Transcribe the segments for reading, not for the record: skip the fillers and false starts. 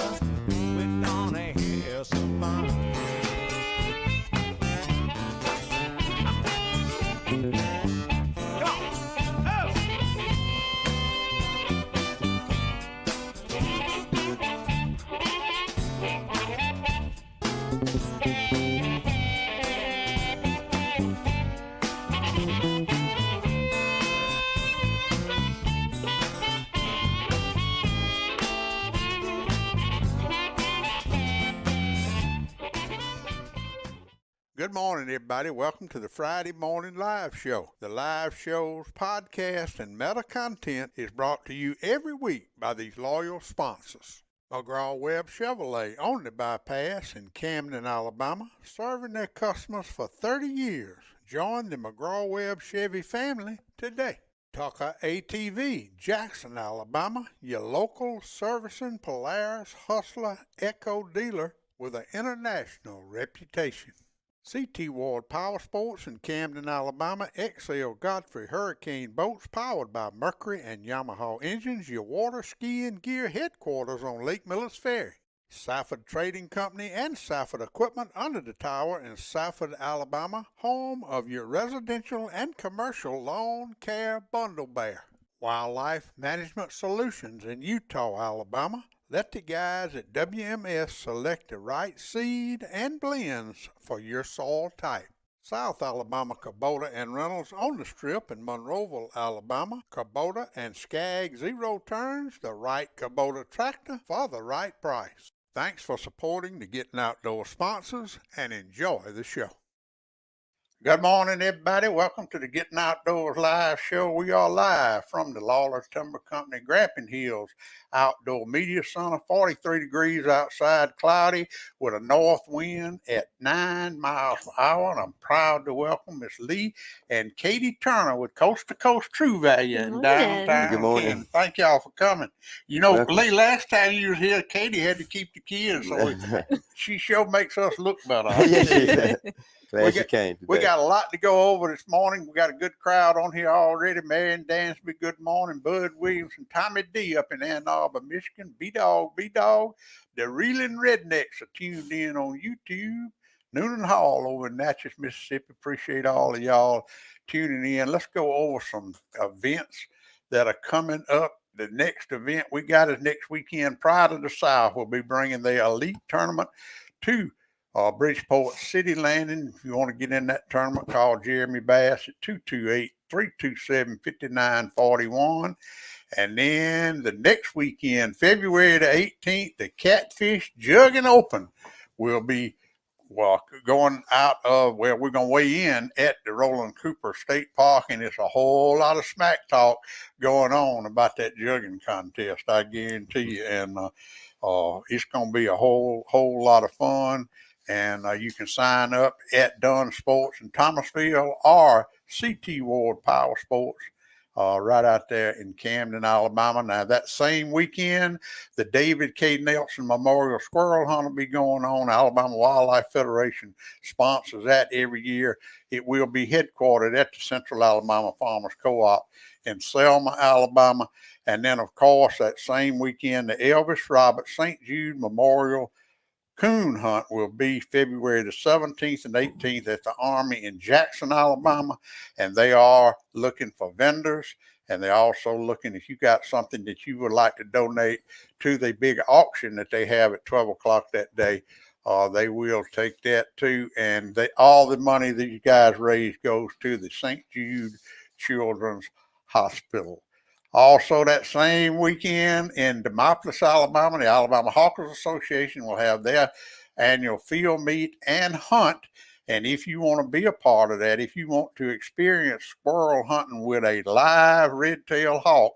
We're gonna have some fun. Come on. Oh. Good morning, everybody. Welcome to the Friday Morning Live Show. The live show's podcast and meta content is brought to you every week by these loyal sponsors. McGraw-Webb Chevrolet on the bypass in Camden, Alabama, serving their customers for 30 years. Join the McGraw-Webb Chevy family today. Tucker ATV, Jackson, Alabama, your local servicing Polaris Hustler Echo dealer with an international reputation. CT Ward Power Sports in Camden, Alabama, XL Godfrey Hurricane Boats powered by Mercury and Yamaha engines, your water skiing gear headquarters on Lake Millers Ferry. Safford Trading Company and Safford Equipment under the tower in Safford, Alabama, home of your residential and commercial lawn care bundle bear. Wildlife Management Solutions in Eutaw, Alabama. Let the guys at WMS select the right seed and blends for your soil type. South Alabama Kubota and Reynolds on the Strip in Monroeville, Alabama. Kubota and Skag Zero Turns, the right Kubota tractor for the right price. Thanks for supporting the Gettin' Outdoors sponsors and enjoy the show. Good morning, everybody. Welcome to the Gettin' Outdoors live show. We are live from the Lawless Timber Company, Grappin Hills Outdoor Media Center. 43 degrees outside, cloudy, with a north wind at 9 miles per hour. And I'm proud to welcome Miss Lee and Katie Turner with Coast to Coast True Value in downtown. Good morning. Camden. Thank y'all for coming. You know, Welcome. Lee, last time you was here, Katie had to keep the kids, so she sure makes us look better. Yes, glad you came today. We got a lot to go over this morning. We got a good crowd on here already. Marion Dansby, good morning. Bud Williams and Tommy D up in Ann Arbor, Michigan. B-Dog. The Reeling Rednecks are tuned in on YouTube. Noonan Hall over in Natchez, Mississippi. Appreciate all of y'all tuning in. Let's go over some events that are coming up. The next event we got is next weekend. Pride of the South will be bringing their elite tournament to Bridgeport City Landing. If you want to get in that tournament, call Jeremy Bass at 228-327-5941. And then the next weekend, February the 18th, the Catfish Jugging Open will be going out of where we're going to weigh in at the Roland Cooper State Park, and it's a whole lot of smack talk going on about that jugging contest, I guarantee you. And it's going to be a whole lot of fun. And you can sign up at Dunn Sports in Thomasville or CT Ward Power Sports right out there in Camden, Alabama. Now, that same weekend, the David K. Nelson Memorial Squirrel Hunt will be going on. Alabama Wildlife Federation sponsors that every year. It will be headquartered at the Central Alabama Farmers Co-op in Selma, Alabama. And then, of course, that same weekend, the Elvis Robert St. Jude Memorial Coon Hunt will be February the 17th and 18th at the Army in Jackson, Alabama, and they are looking for vendors, and they're also looking if you got something that you would like to donate to the big auction that they have at 12 o'clock that day. They will take that too, and all the money that you guys raise goes to the St. Jude Children's Hospital. Also, that same weekend in Demopolis, Alabama, the Alabama Hawkers Association will have their annual field meet and hunt. And if you want to be a part of that, if you want to experience squirrel hunting with a live red-tailed hawk,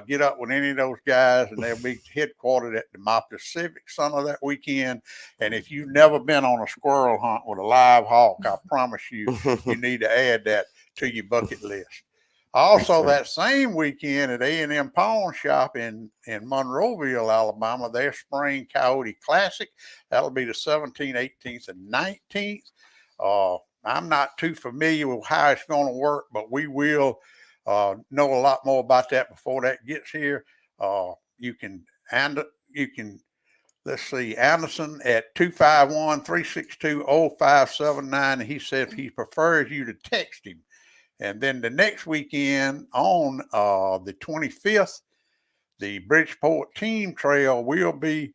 get up with any of those guys, and they'll be headquartered at Demopolis Civic Center that weekend. And if you've never been on a squirrel hunt with a live hawk, I promise you, you need to add that to your bucket list. Also, that same weekend at A&M Pawn Shop in Monroeville, Alabama, their Spring Coyote Classic. That'll be the 17th, 18th, and 19th. I'm not too familiar with how it's going to work, but we will know a lot more about that before that gets here. You can let's see, Anderson at 251-362-0579. And he said he prefers you to text him. And then the next weekend on the 25th, the Bridgeport Team Trail will be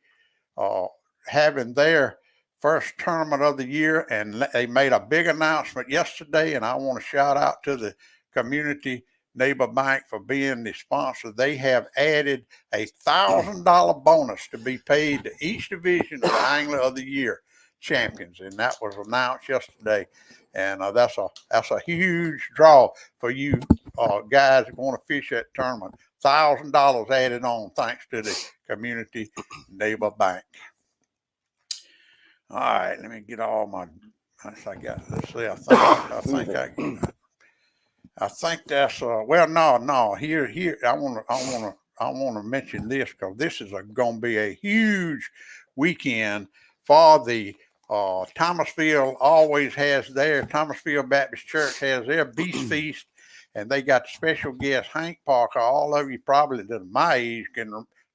having their first tournament of the year. And they made a big announcement yesterday. And I want to shout out to the Community Neighbor Bank for being the sponsor. They have added a $1,000 bonus to be paid to each division of the Angler of the Year champions. And that was announced yesterday. And that's a huge draw for you guys that want to fish that tournament. $1,000 added on thanks to the Community Neighbor Bank. All right, let me get all my. Let's see. I think that's well. No. Here. I want to mention this because this is going to be a huge weekend for the. Thomasville always has Thomasville Baptist Church has their Beast Feast, and they got special guest Hank Parker. All of you probably that are my age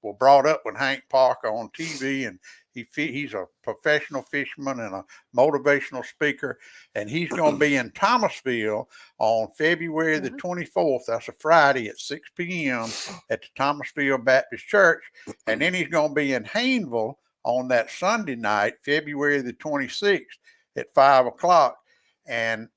were brought up with Hank Parker on TV, and he's a professional fisherman and a motivational speaker, and he's going to be in Thomasville on February the 24th. That's a Friday at 6 p.m. at the Thomasville Baptist Church, and then he's going to be in Hayneville on that Sunday night, February the 26th at 5 o'clock. And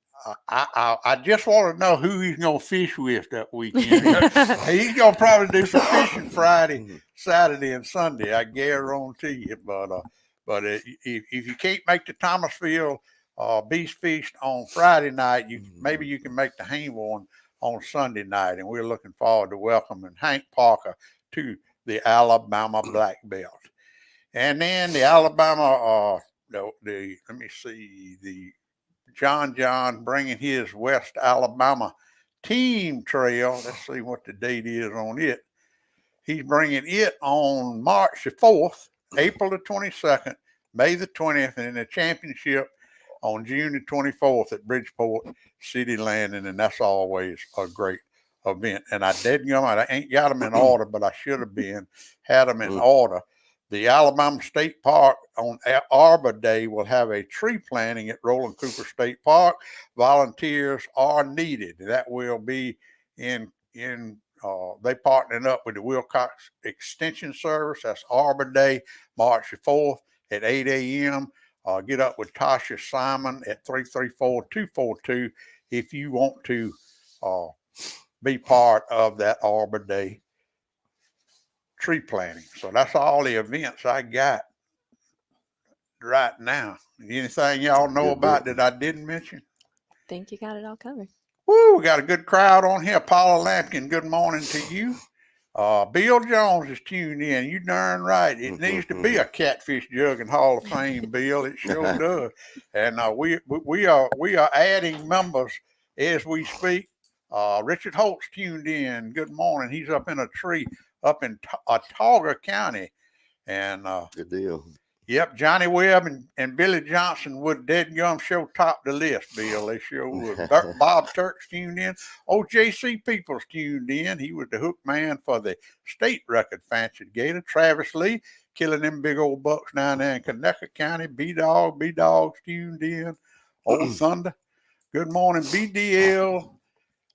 I just want to know who he's going to fish with that weekend. He's going to probably do some fishing Friday, Saturday, and Sunday, I guarantee you. But if you can't make the Thomasville Beast Feast on Friday night, maybe you can make the Hayneville one on Sunday night. And we're looking forward to welcoming Hank Parker to the Alabama Black Belt. And then the Alabama, let me see, the John bringing his West Alabama Team Trail. Let's see what the date is on it. He's bringing it on March the 4th, April the 22nd, May the 20th, and in the championship on June the 24th at Bridgeport City Landing. And that's always a great event. And I ain't got them in order, but I should have had them in order. The Alabama State Park on Arbor Day will have a tree planting at Roland Cooper State Park. Volunteers are needed. That will be they partnering up with the Wilcox Extension Service. That's Arbor Day, March the 4th at 8 a.m. Get up with Tasha Simon at 334-242 if you want to be part of that Arbor Day tree planting. So that's all the events I got right now. Anything y'all know about that I didn't mention? I think you got it all covered. Woo, we got a good crowd on here. Paula Lampkin, good morning to you. Bill Jones is tuned in. You darn right. It needs to be a Catfish Jugging Hall of Fame, Bill. It sure does. And we are adding members as we speak. Richard Holt's tuned in. Good morning. He's up in a tree up in Autauga County. And good deal. Yep, Johnny Webb and Billy Johnson would dead gum show top the list, Bill. They sure would. Bob Turk's tuned in. J.C. Peoples tuned in. He was the hook man for the state record Fancy Gator. Travis Lee killing them big old bucks down there in Connecticut County. B-Dog's tuned in. Old Thunder. Good morning, BDL.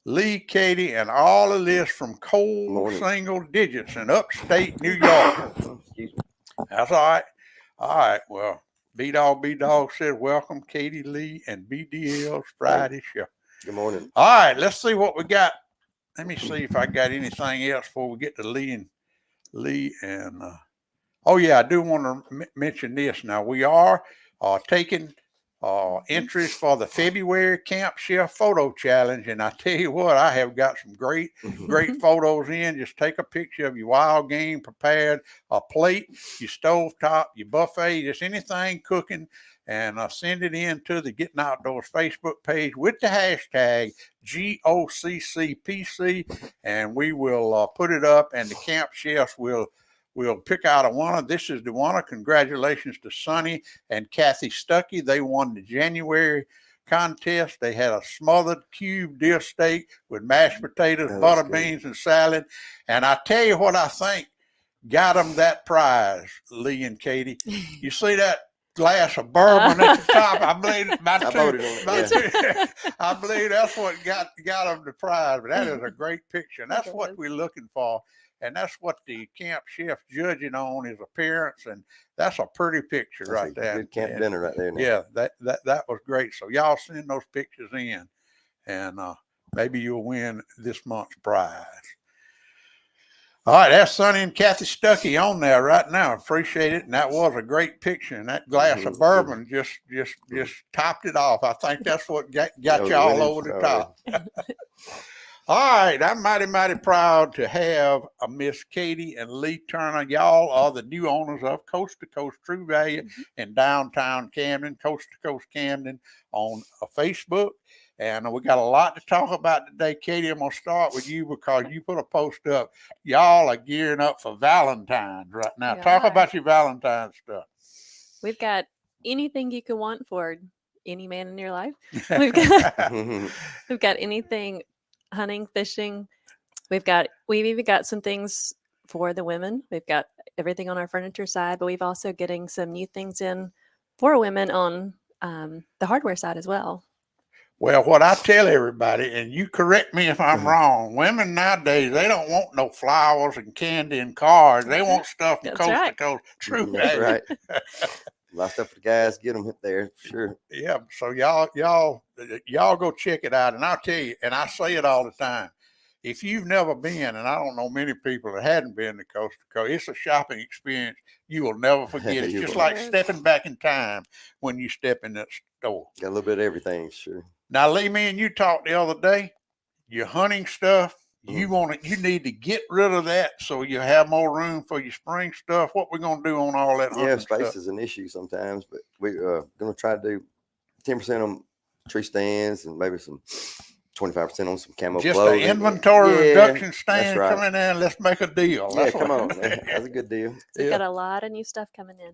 Lee, Katie, and all of this from cold single digits in upstate New York. That's all right. All right. Well, B-Dog said, welcome, Katie, Lee, and BDL's Friday show. Good morning. All right. Let's see what we got. Let me see if I got anything else before we get to Lee. I do want to mention this. Now, we are taking entries for the February Camp Chef Photo Challenge. And I tell you what, I have got some great photos in. Just take a picture of your wild game prepared, a plate, your stovetop, your buffet, just anything cooking, and send it in to the Gettin Outdoors Facebook page with the hashtag GOCCPC, and we will put it up, and the camp chefs will pick out a winner. This is the winner. Congratulations to Sonny and Kathy Stuckey. They won the January contest. They had a smothered cube deer steak with mashed potatoes, butter beans, and salad. And I tell you what I think got them that prize, Lee and Katie. You see that glass of bourbon at the top? I believe I voted on it, I believe that's what got them the prize. But that is a great picture, and that's It what is. we're looking for. And that's what the camp chef's judging on, his appearance, and that's a pretty picture That's right a there. good camp And, dinner right there. Now. yeah, that was great. So y'all send those pictures in, and maybe you'll win this month's prize. All right, that's Sonny and Kathy Stuckey on there right now. Appreciate it, and that was a great picture. And that glass of bourbon just topped it off. I think that's what got was y'all winning. over the top. All right, I'm mighty proud to have Miss Katie and Lee Turner. Y'all are the new owners of Coast to Coast True Value in downtown Camden, Coast to Coast Camden on Facebook. And we got a lot to talk about today. Katie, I'm going to start with you because you put a post up. Y'all are gearing up for Valentine's right now. We Talk are. about your Valentine's stuff. We've got anything you can want for any man in your life. We've got, we've got anything hunting, fishing. We've even got some things for the women. We've got everything on our furniture side, but we've also getting some new things in for women on the hardware side as well. Well, what I tell everybody, and you correct me if I'm wrong, women nowadays, they don't want no flowers and candy and cards. They want stuff from That's coast to right. coast. True. That's value. right. A lot of stuff for the guys. Get them there for sure. Yeah. So y'all go check it out. And I'll tell you, and I say it all the time. If you've never been, and I don't know many people that hadn't been to Coast to Coast, it's a shopping experience you will never forget. It's You just will. like stepping back in time when you step in that store. Got a little bit of everything, sure. Now, Lee, me and you talked the other day. Your hunting stuff, you need to get rid of that so you have more room for your spring stuff. What we're gonna do on all that hunting Yeah, space stuff? is an issue sometimes, but we're gonna try to do 10% on tree stands and maybe some 25% on some camo Just clothing. an inventory reduction that's stand. right. Come in there and let's make a deal. Yeah, That's come what- on, man. That's a good deal. So we've Yeah. got a lot of new stuff coming in.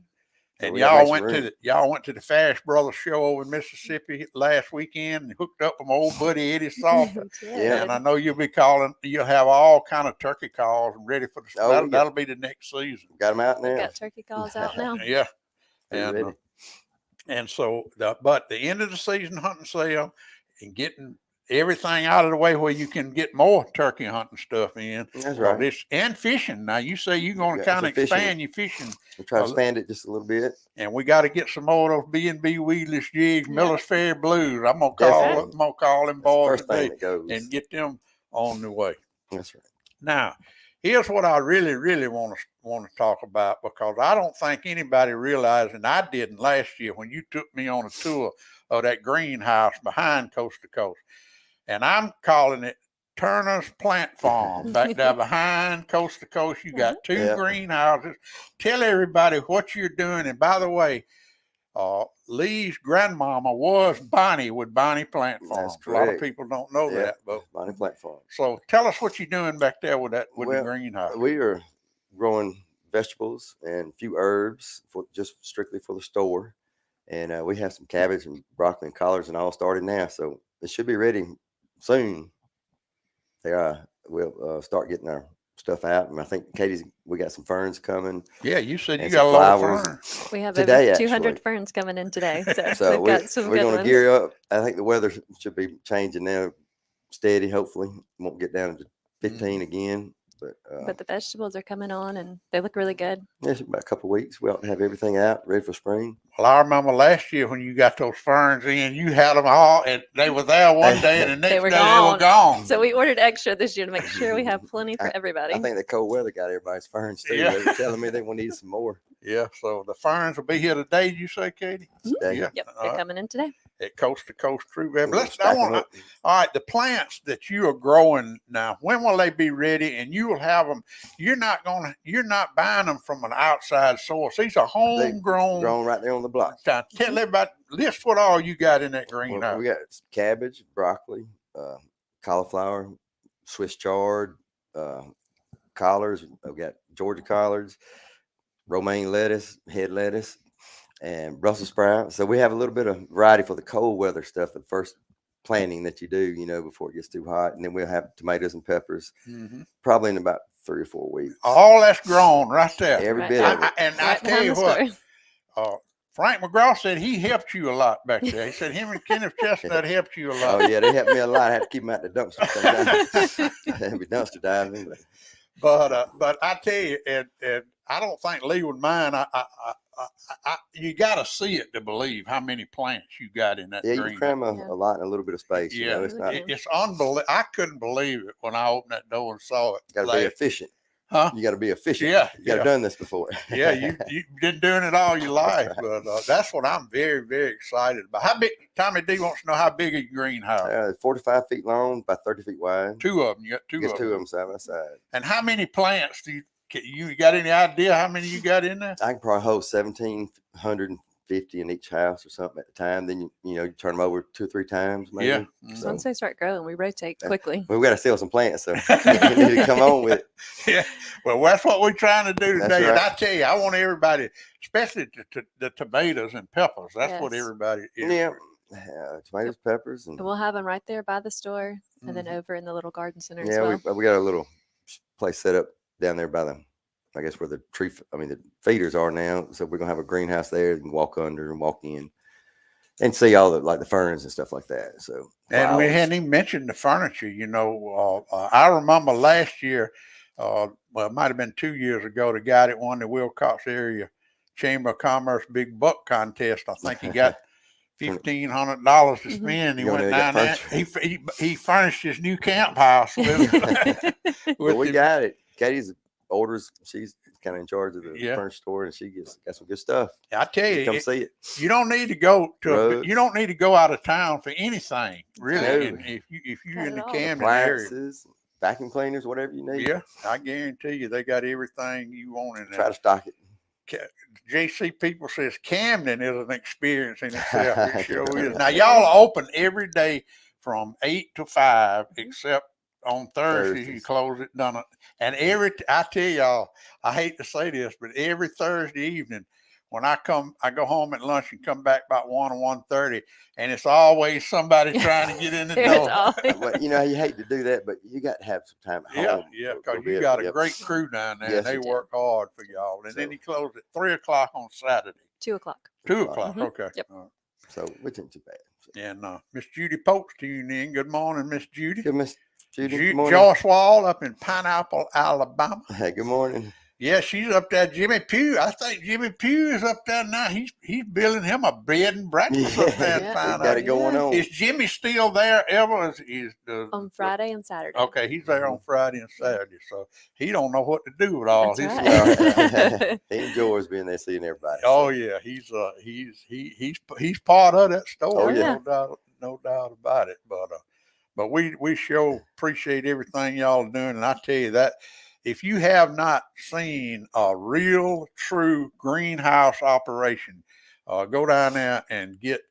So And we gotta y'all make some went to the Fash Brothers show over in Mississippi last weekend and hooked up with my old buddy Eddie Salter. Yeah. And I know you'll have all kind of turkey calls ready for the Oh, that'll be the next season. Got them out We've now. got turkey calls out now. Yeah. They're And ready. and so but the end of the season hunting sale and getting everything out of the way where you can get more turkey hunting stuff in. That's Well, right. and fishing. Now you say you're going to Yeah, kind of some fishing. expand your fishing, We try to expand it just a little bit. and we got to get some more of those B&B weedless jigs, Millers Ferry Blues. I'm gonna Definitely. call them That's the boys first today thing that goes. and get them on the way. That's right. Now, here's what I really want to talk about, because I don't think anybody realized, and I didn't last year when you took me on a tour of that greenhouse behind Coast to Coast, and I'm calling it Turner's Plant Farm back there behind Coast to Coast. You got two Yeah. greenhouses. Tell everybody what you're doing. And by the way, Lee's grandmama was Bonnie with Bonnie Plant Farm. That's A lot of correct. people don't know Yeah. that, but Bonnie platform. so tell us what you're doing back there with the Well, greenhouse. We are growing vegetables and a few herbs for just strictly for the store, and we have some cabbage and broccoli and collards and all started now, so it should be ready soon. We'll start getting our stuff out, and I think we got some ferns coming. Yeah, you said you and got a some lot of flowers. ferns. We have Today, over 200 actually. ferns coming in today. So, So we've got some we're good going to ones. gear up. I think the weather should be changing now, steady. Hopefully, won't get down to 15 again. But the vegetables are coming on and they look really good. Yeah, it's about a couple of weeks. We ought to have everything out ready for spring. Well, I remember last year when you got those ferns in, you had them all, and they were there one day, and the next were day they were gone. gone. So we ordered extra this year to make sure we have plenty for everybody. I think the cold weather got everybody's ferns too. Yeah. They were telling me they will need some more. Yeah, so the ferns will be here today. You say, Katie? Today. Yeah, Yep, all they're right. coming in today. At Coast to Coast True Value. We're All stacking up. right, the plants that you are growing now, when will they be ready? And you will have them. You're not buying them from an outside source. These are homegrown. Grown right there on the block. Tell everybody, list what all you got in that Well, greenhouse. we got cabbage, broccoli, cauliflower, Swiss chard, collards. We've got Georgia collards, romaine lettuce, head lettuce, and Brussels sprouts. So we have a little bit of variety for the cold weather stuff, the first planting that you do, before it gets too hot. And then we'll have tomatoes and peppers. Mm-hmm. Probably in about 3 or 4 weeks. All that's grown right there. Every Right bit down- of it. And I right tell behind you the what, store. Frank McGraw said he helped you a lot back there. He said him and Kenneth Chestnut helped you a Oh lot. yeah, they helped me a lot. I had to keep them out the dumpster sometimes. I'd be dumpster diving. But I tell you, and I don't think Lee would mind. You got to see it to believe how many plants you got in that Yeah, you greenhouse. cram Yeah. a lot in a little bit of space. You Yeah, know, it's not it's unbelievable. I couldn't believe it when I opened that door and saw it. got to be efficient. Huh? You got to be efficient. Yeah, you got to yeah. done this before. Yeah, you've been doing it all your life, right. but that's what I'm very, very excited about. How big? Tommy D wants to know how big is your greenhouse. 45 feet long, by 30 feet wide. Two of them. You got two Just of two them. of them side by side. And how many plants do you got any idea how many you got in there? I can probably hold 1,750 in each house or something at the time. Then you turn them over 2 or 3 times. Maybe. Yeah. So, Once they start growing, we rotate quickly. we got to sell some plants, so you need to come on with it. Yeah, well, that's what we're trying to do That's today. And right. I tell you, I want everybody, especially the tomatoes and peppers. That's what Yes. everybody is. Yeah, tomatoes, peppers, and And we'll have them right there by the store, and then Mhm. over in the little garden center as yeah, well. we got a little place set up down there by I guess where the the feeders are now. So we're gonna have a greenhouse there. You can walk under and walk in and see all the ferns and stuff like that. So And we flowers. hadn't even mentioned the furniture. I remember last year, well, it might have been 2 years ago, the guy that won the Wilcox Area Chamber of Commerce Big Buck Contest. I think he got $1,500 to Mhm. spend. He You went wanna get down there. He furnished his new camp house with, But we the- got it. Katie's orders. She's kind of in charge of the Yeah. furniture store, and she got some good stuff. I tell you, Come see it. you don't need to go Rugs. you don't need to go out of town for anything, really. No. And if you're Got in it the all. Camden area, Appliances, vacuum cleaners, whatever you need. yeah, I guarantee you they got everything you want in Try there. to stock it. JC People says Camden is an experience in itself. It sure is. Yeah. Now y'all are open every day from 8 to 5, except on Thursdays you Thursdays. close it done. And I tell y'all, I hate to say this, but every Thursday evening when I go home at lunch and come back about 1 or 1:30, and it's always somebody trying to get in the There's door. always- Well, you hate to do that, but you got to have some time at Yeah, home. yeah, for a because you bit. got a Yep. great crew down there, Yes, and they we do. work hard for y'all. And then So- he closed at 3 o'clock on Saturday. 2 o'clock. 2 o'clock, Mhm. okay. Yep. All right. So which ain't too bad. So, And Miss Judy Polk's tuned in. Good morning, Miss Judy. good, Miss Judy. Good morning. Joyce Wall up in Pineapple, Alabama. Hey, good morning. Yeah, she's up there. Jimmy Pugh. I think Jimmy Pugh is up there now. He's building him a bed and breakfast up there in Yeah. We Pineapple. got it going on. Is Jimmy still there ever? On Friday and Saturday. Okay, he's there on Friday and Saturday, so he don't know what to do with all That's his. right. He enjoys being there, seeing everybody. Oh so. yeah, he's part of that store. Oh, yeah. No doubt about it. But we sure appreciate everything y'all are doing, and I tell you that if you have not seen a real true greenhouse operation, go down there and get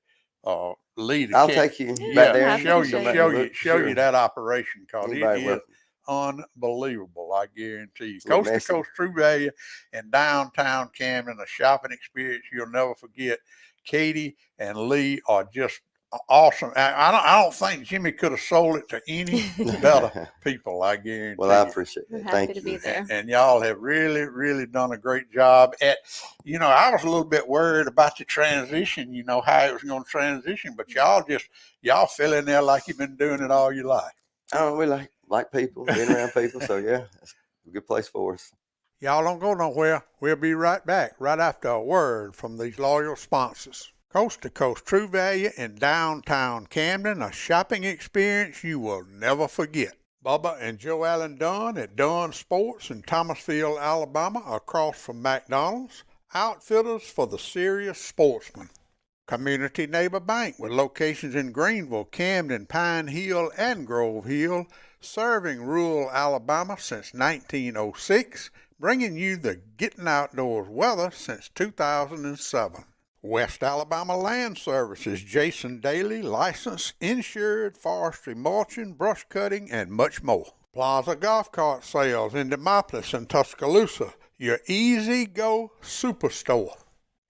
Lee. I'll take you Yeah, back there. happy show to you, show you. show you, Look, show sure. you that operation because it Anybody is welcome. unbelievable. I guarantee you. It's a little Coast to messy. Coast True Value in downtown Camden, a shopping experience you'll never forget. Katie and Lee are just awesome. I don't think Jimmy could have sold it to any better people. I guarantee. Well, I you. appreciate We're that. happy Thank to be you. there. And y'all have really, really done a great job at, I was a little bit worried about the transition, how it was going to transition, but y'all fell in there like you've been doing it all your life. Oh, we like people, being around people. So yeah, it's a good place for us. Y'all don't go nowhere. We'll be right back right after a word from these loyal sponsors. Coast to Coast True Value in downtown Camden, a shopping experience you will never forget. Bubba and Joe Allen Dunn at Dunn Sports in Thomasville, Alabama, across from McDonald's. Outfitters for the serious sportsman. Community Neighbor Bank with locations in Greenville, Camden, Pine Hill, and Grove Hill, serving rural Alabama since 1906, bringing you the Gettin Outdoors weather since 2007. West Alabama Land Services, Jason Daly, licensed, insured, forestry mulching, brush cutting, and much more. Plaza Golf Cart Sales in Demopolis and Tuscaloosa, your easy go superstore.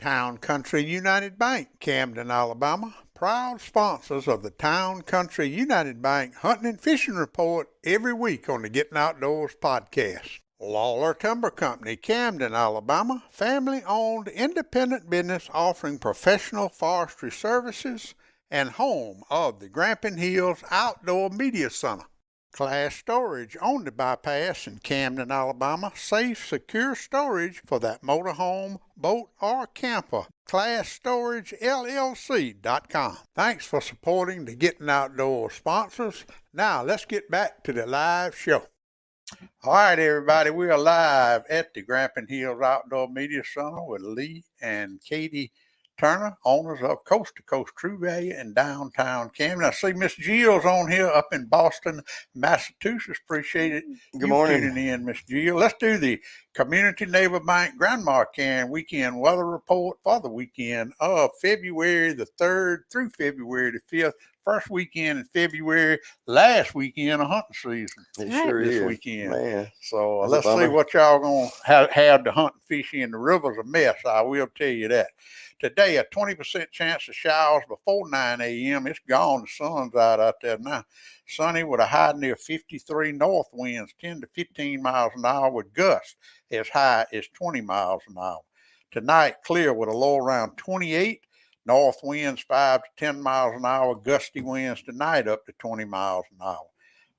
Town Country United Bank, Camden, Alabama, proud sponsors of the Town Country United Bank Hunting and Fishing Report every week on the Getting Outdoors podcast. Lawler Timber Company, Camden, Alabama, family-owned independent business offering professional forestry services and home of the Grampian Hills Outdoor Media Center. Class Storage on the bypass in Camden, Alabama. Safe, secure storage for that motorhome, boat, or camper. ClassStorageLLC.com. Thanks for supporting the Gettin Outdoors sponsors. Now let's get back to the live show. All right, everybody, we are live at the Grampian Hills Outdoor Media Center with Lee and Katie Turner, owners of Coast to Coast True Value in downtown Camden. I see Miss Jill's on here up in Boston, Massachusetts. Appreciate it. Good morning. Tuning in, Miss Jill. Let's do the Community Neighbor Bank Grandma Can weekend weather report for the weekend of February the 3rd through February the 5th. First weekend in February, last weekend of hunting season. It sure this is. weekend. Man. So That's a let's see bummer. what y'all going to have to hunt and fish in. The river's a mess. I will tell you that. Today, a 20% chance of showers before 9 a.m. It's gone. The sun's out there now. Sunny with a high near 53, north winds 10 to 15 miles an hour with gusts as high as 20 miles an hour. Tonight, clear with a low around 28. North winds 5 to 10 miles an hour. Gusty winds tonight up to 20 miles an hour.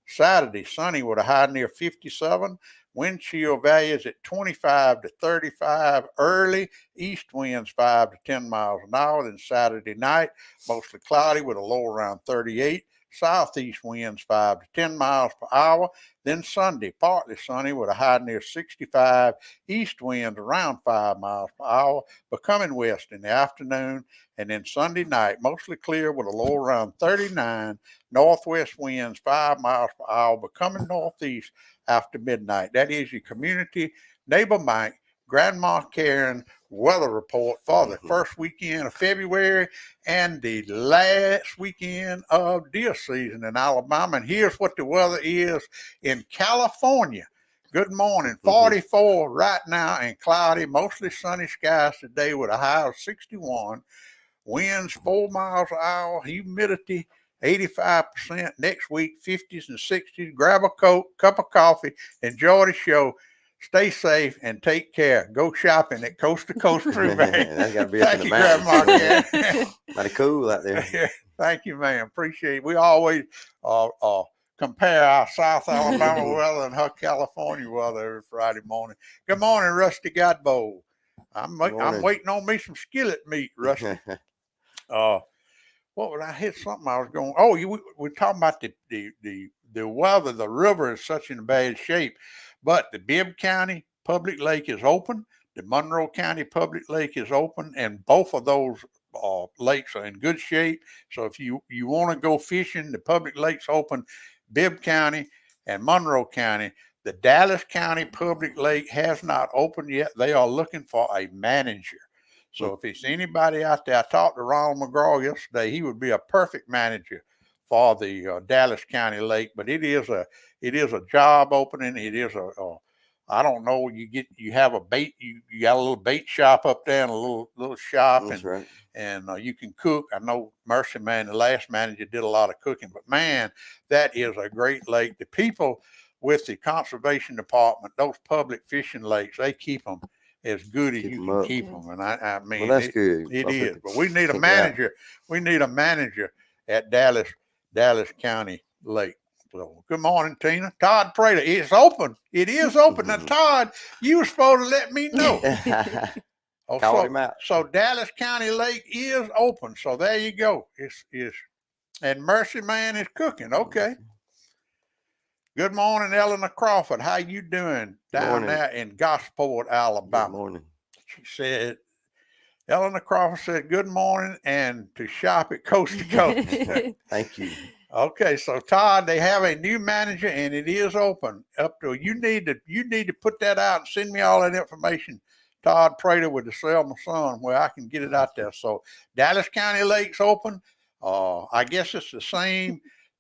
Saturday, sunny with a high near 57. Wind chill values at 25 to 35 early. East winds 5 to 10 miles an hour. Then Saturday night, mostly cloudy with a low around 38. Southeast winds 5 to 10 miles per hour. Then Sunday, partly sunny with a high near 65. East winds around 5 miles per hour, becoming west in the afternoon. And then Sunday night, mostly clear with a low around 39. Northwest winds 5 miles per hour, becoming northeast after midnight. That is your Community Neighbor Bank Grandma Karen weather report for the first weekend of February and the last weekend of deer season in Alabama. And here's what the weather is in California. Good morning. 44 right now and cloudy, mostly sunny skies today with a high of 61. Winds 4 miles an hour, humidity 85%. Next week, 50s and 60s. Grab a coat, cup of coffee, enjoy the show. Stay safe and take care. Go shopping at Coast to Coast True Value. That's got to be up Thank in you, the mountains. Grandma Cat. Mighty cool out there. Yeah, thank you, man. Appreciate it. We always compare our South Alabama weather and her California weather every Friday morning. Good morning, Rusty Godbowl. I'm morning. waiting on me some skillet meat, Rusty. What would I hit something I was going? Oh, we're talking about the weather. The river is such in bad shape, but the Bibb County Public Lake is open. The Monroe County Public Lake is open, and both of those lakes are in good shape. So if you want to go fishing, the public lakes open, Bibb County and Monroe County. The Dallas County Public Lake has not opened yet. They are looking for a manager. So if it's anybody out there, I talked to Ronald McGraw yesterday. He would be a perfect manager for the Dallas County Lake. But it is a job opening. It is I don't know. You have a bait. You got a little bait shop up there and a little shop. That's right. And you can cook. I know Mercy Man, the last manager, did a lot of cooking. But man, that is a great lake. The people with the conservation department, those public fishing lakes, they keep them as good as you can keep them. And I mean, Well, that's good. It is. But we need a manager. We need a manager at Dallas County Lake. So, good morning, Tina. Todd Prater. It's open. It is open. Now, Todd, you were supposed to let me know. Called him out. So Dallas County Lake is open. So there you go. It's and Mercy Man is cooking. Okay. Good morning, Eleanor Crawford. How you doing down there in Gosport, Alabama? Good morning. She said, Eleanor Crawford said, good morning and to shop at Coast to Coast. Thank you. Okay, so Todd, they have a new manager and it is open up to you need to put that out and send me all that information. Todd Prater with the Selma Sun where I can get it out there. So Dallas County Lake's open. I guess it's the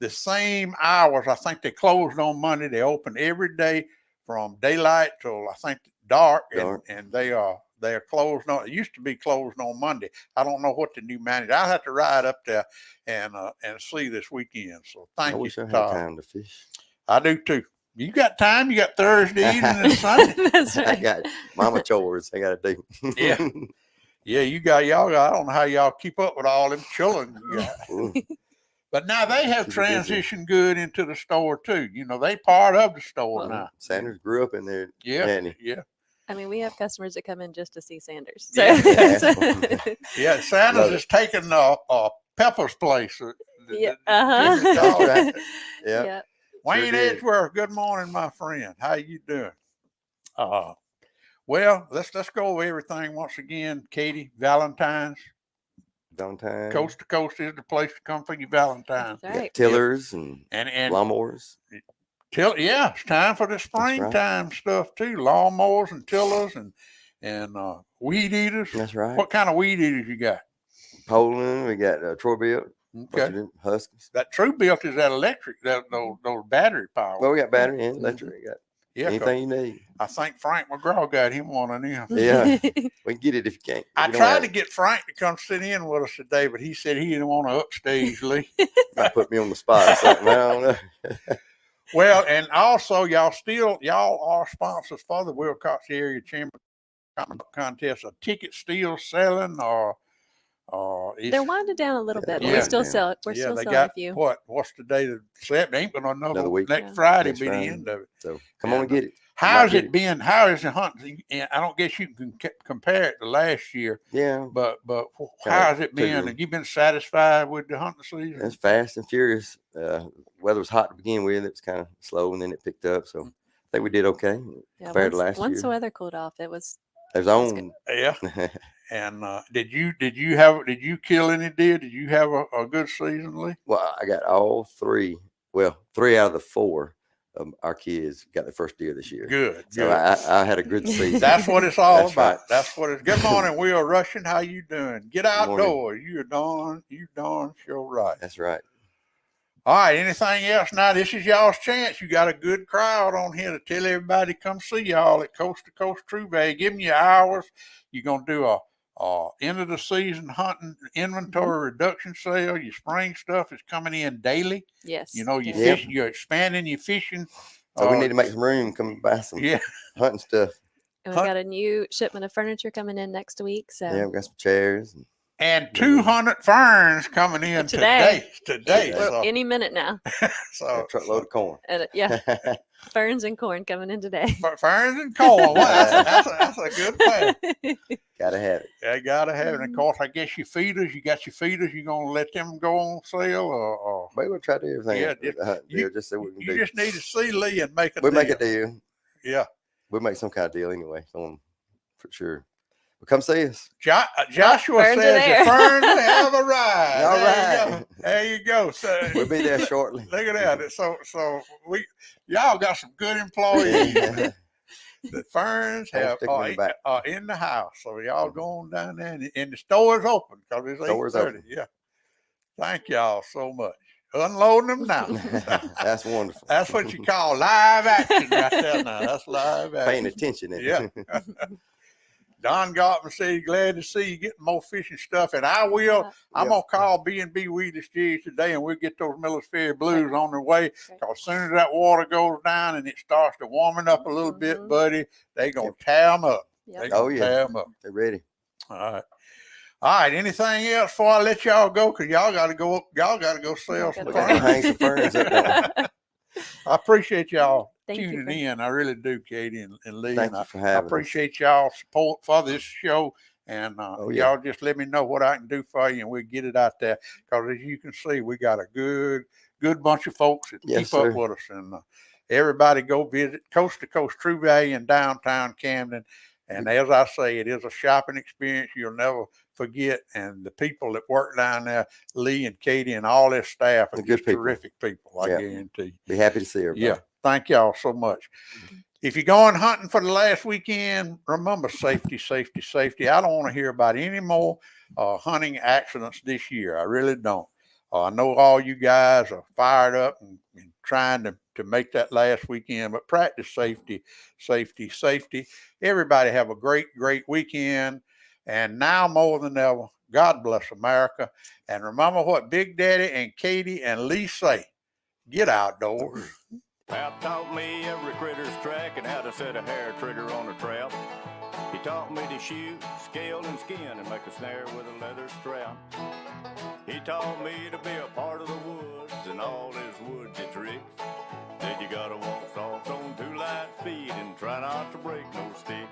same hours. I think they closed on Monday. They open every day from daylight till I think dark. And they are closed on. It used to be closed on Monday. I don't know what the new manager. I'll have to ride up there and see this weekend. So thank you, I wish I had Todd. time to fish. I do too. You got time. You got Thursday evening and Sunday. That's I right. got mama chores I got to do. Yeah. Yeah, y'all got, I don't know how y'all keep up with all them children you got. Ooh, But now they have Keep it busy. transitioned good into the store too. They part of the store Well, now. Sanders grew up in there. Yeah, hadn't he? yeah. I mean, we have customers that come in just to see Sanders. Yeah. Yeah. Sanders Love is taking Pepper's place. Yeah. Jimmy That's Dawes. right. Yeah. Yeah. Wayne did. Edgeworth, good morning, my friend. How you doing? Well, let's go over everything once again. Katie, Valentine's, Downtown. coast to coast is the place to come for your Valentine's. That's We right. got tillers and And lawnmowers. yeah, it's time for the springtime stuff too. Lawnmowers and tillers and weed eaters. That's right. What kind of weed eaters you got? Poland. We got Troy Bill. Okay. Huskies. That True Built is that electric, those battery power. Well, we got battery and electric. We got Yeah, 'cause anything you need. I think Frank McGraw got him one of them. Yeah. We can get it if you can't. If I you don't tried have to it. get Frank to come sit in with us today, but he said he didn't want to upstage Lee. Might put me on the spot or something. I don't know. Well, and also y'all are sponsors for the Wilcox Area Chamber Contest. Are tickets still selling or is, They're winding down a little bit, but Yeah. we still sell it. We're yeah, still they selling a got few. what's the day of the ain't but another week. next Yeah. Friday Next be Friday. the end of it. So come on and get it. How's get it been? How is the hunting? And I don't guess you can compare it to last year, Yeah. but how's it been? figuring. Have you been satisfied with the hunting season? It's fast and furious. Weather was hot to begin with. It was kind of slow, and then it picked up. So I think we did okay Yeah, compared to last once the year. weather cooled off, it was It was That's on. Yeah. And did you kill any deer? Did you have a good season, Lee? Well, I got all three. Well, 3 out of the 4 of our kids got their first deer this year. Good. So Good. I had a good season. That's what it's all That's about. right. That's what it's. Good morning, Will Russian. How you doing? Get morning. outdoors. You darn sure right. That's right. All right. Anything else? Now this is y'all's chance. You got a good crowd on here to tell everybody come see y'all at Coast to Coast True Value. Give them your hours. You're gonna do a end of the season hunting inventory reduction sale. Your spring stuff is coming in daily. yes. You're Yeah. you're expanding your fishing. So we need to make some room. Come buy some Yeah. hunting stuff. And we've got a new shipment of furniture coming in next week. So Yeah, we got some chairs. And 200 ferns coming in Today. Today. we're So, any minute now. A truckload of corn. And yeah, ferns and corn coming in today. ferns and corn. Well, that's a good plan. Gotta have it. I gotta have it. And of course, I guess your feeders. You got your feeders. You gonna let them go on sale, or But we'll try to do everything. Yeah, with the hunting deal, just so we can you do. just need to see Lee and make a We'll deal. make a deal. Yeah. We'll make some kind of deal anyway. For sure. But come see us. Joshua ferns are says there. the ferns have arrived. All There you right. go. There you go. So, We'll be there shortly. look at that. So y'all got some good employees. The ferns I'll stick 'em in the back. are in the house, so y'all go on down there, and the store is open because it's Store's 8:30. open. Yeah. Thank y'all so much. Unloading them now. That's wonderful. That's what you call live action right there now. That's live action. Paying attention. Yeah. Don Gottman said he's glad to see you getting more fishing stuff, and I will. I'm Yep. gonna call B&B Weed Distilleries today, and we'll get those Millers Ferry Blues on their way. Because as soon as that water goes down and it starts to warming up a little bit, Mhm. buddy, they gonna tear them up. Yep. They gonna Oh, yeah. tear them up. They're ready. All right. All right. Anything else before I let y'all go? Because y'all got to go. Y'all got to go sell some We Gotta gotta go. ferns. hang some ferns up there. I appreciate y'all Thank you tuning for- in. I really do, Katie and Lee. Thank and you I, for I having us. appreciate y'all support for this show. And Oh, yeah. y'all just let me know what I can do for you, and we'll get it out there. Because as you can see, we got a good bunch of folks that Yes, keep up sir. with us. And everybody go visit Coast to Coast True Value in downtown Camden. And as I say, it is a shopping experience you'll never forget. And the people that work down there, Lee and Katie and all their staff, are They're good just people. terrific people. I Yeah. guarantee you. Be happy to see everybody. Yeah. Thank y'all so much. If you're going hunting for the last weekend, remember safety, safety, safety. I don't want to hear about any more hunting accidents this year. I really don't. I know all you guys are fired up and trying to make that last weekend, but practice safety, safety, safety. Everybody have a great, great weekend. And now more than ever, God bless America. And remember what Big Daddy and Katie and Lee say. Get outdoors. Pap taught me every critter's track and how to set a hair trigger on a trap. He taught me to shoot, scale, and skin and make a snare with a leather strap. He taught me to be a part of the woods and all his woodsy tricks. Said you gotta walk soft on 2 light feet and try not to break no stick.